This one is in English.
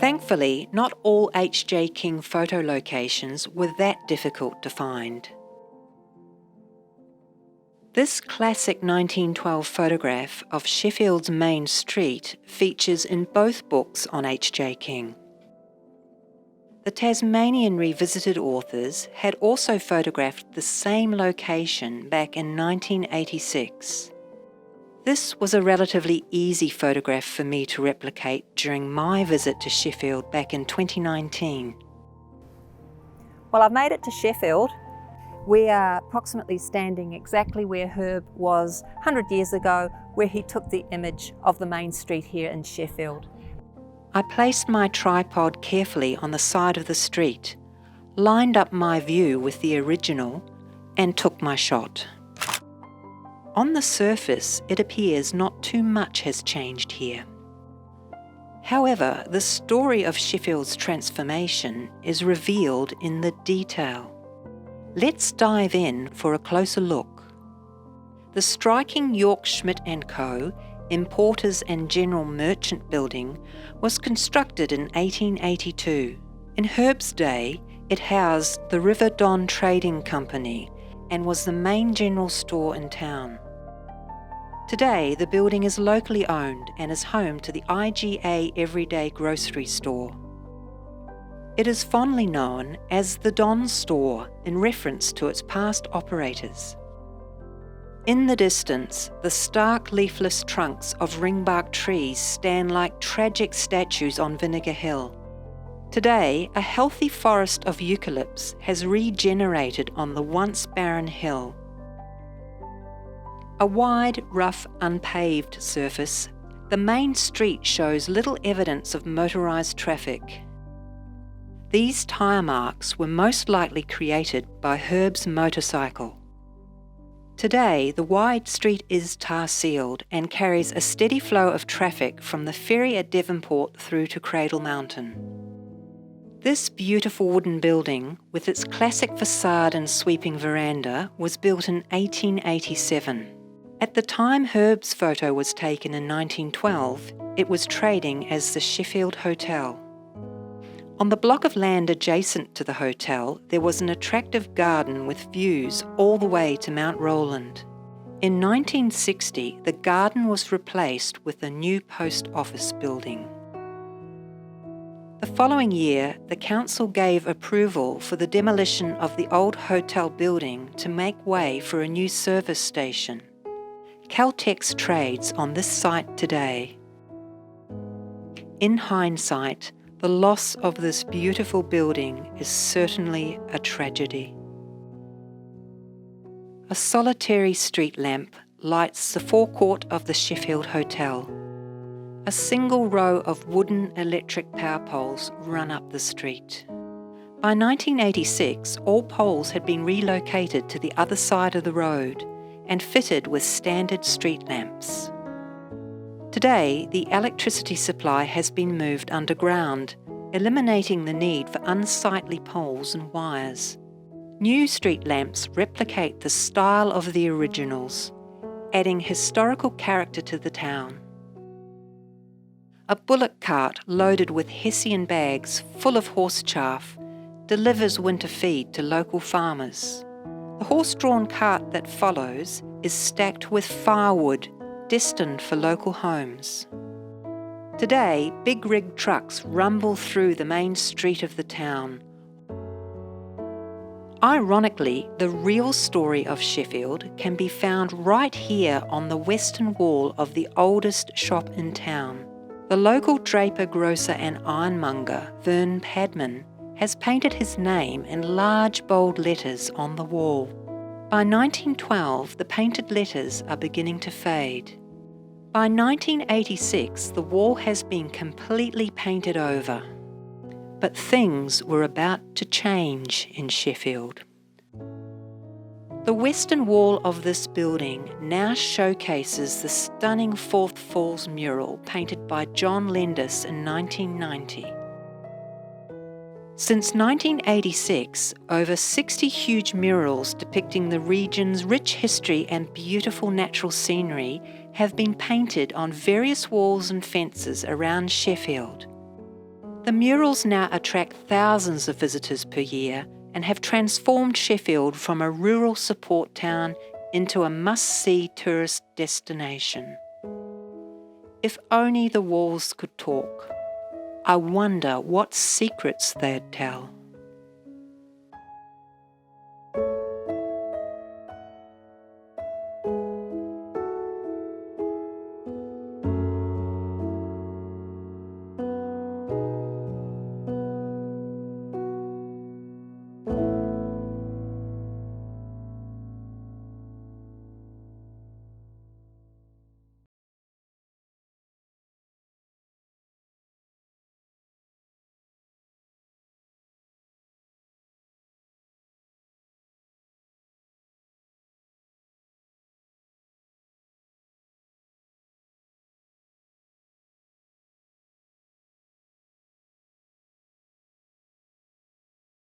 Thankfully, not all H.J. King photo locations were that difficult to find. This classic 1912 photograph of Sheffield's main street features in both books on H.J. King. The Tasmanian Revisited authors had also photographed the same location back in 1986. This was a relatively easy photograph for me to replicate during my visit to Sheffield back in 2019. Well, I've made it to Sheffield. We are approximately standing exactly where Herb was 100 years ago, where he took the image of the main street here in Sheffield. I placed my tripod carefully on the side of the street, lined up my view with the original, and took my shot. On the surface, it appears not too much has changed here. However, the story of Sheffield's transformation is revealed in the detail. Let's dive in for a closer look. The striking York Schmidt & Co. Importers and General Merchant building was constructed in 1882. In Herb's day, it housed the River Don Trading Company and was the main general store in town. Today, the building is locally owned and is home to the IGA Everyday Grocery Store. It is fondly known as the Don Store in reference to its past operators. In the distance, the stark leafless trunks of ringbark trees stand like tragic statues on Vinegar Hill. Today, a healthy forest of eucalypts has regenerated on the once barren hill. A wide, rough, unpaved surface, the main street shows little evidence of motorised traffic. These tyre marks were most likely created by Herb's motorcycle. Today, the wide street is tar-sealed and carries a steady flow of traffic from the ferry at Devonport through to Cradle Mountain. This beautiful wooden building, with its classic facade and sweeping veranda, was built in 1887. At the time Herb's photo was taken in 1912, it was trading as the Sheffield Hotel. On the block of land adjacent to the hotel, there was an attractive garden with views all the way to Mount Roland. In 1960, the garden was replaced with a new post office building. The following year, the council gave approval for the demolition of the old hotel building to make way for a new service station. Caltex trades on this site today. In hindsight, the loss of this beautiful building is certainly a tragedy. A solitary street lamp lights the forecourt of the Sheffield Hotel. A single row of wooden electric power poles run up the street. By 1986, all poles had been relocated to the other side of the road and fitted with standard street lamps. Today, the electricity supply has been moved underground, eliminating the need for unsightly poles and wires. New street lamps replicate the style of the originals, adding historical character to the town. A bullock cart loaded with Hessian bags full of horse chaff delivers winter feed to local farmers. The horse-drawn cart that follows is stacked with firewood destined for local homes. Today, big rig trucks rumble through the main street of the town. Ironically, the real story of Sheffield can be found right here on the western wall of the oldest shop in town. The local draper, grocer and ironmonger, Vern Padman, has painted his name in large bold letters on the wall. By 1912, the painted letters are beginning to fade. By 1986, the wall has been completely painted over. But things were about to change in Sheffield. The western wall of this building now showcases the stunning Fourth Falls mural painted by John Lendis in 1990. Since 1986, over 60 huge murals depicting the region's rich history and beautiful natural scenery have been painted on various walls and fences around Sheffield. The murals now attract thousands of visitors per year and have transformed Sheffield from a rural support town into a must-see tourist destination. If only the walls could talk. I wonder what secrets they'd tell.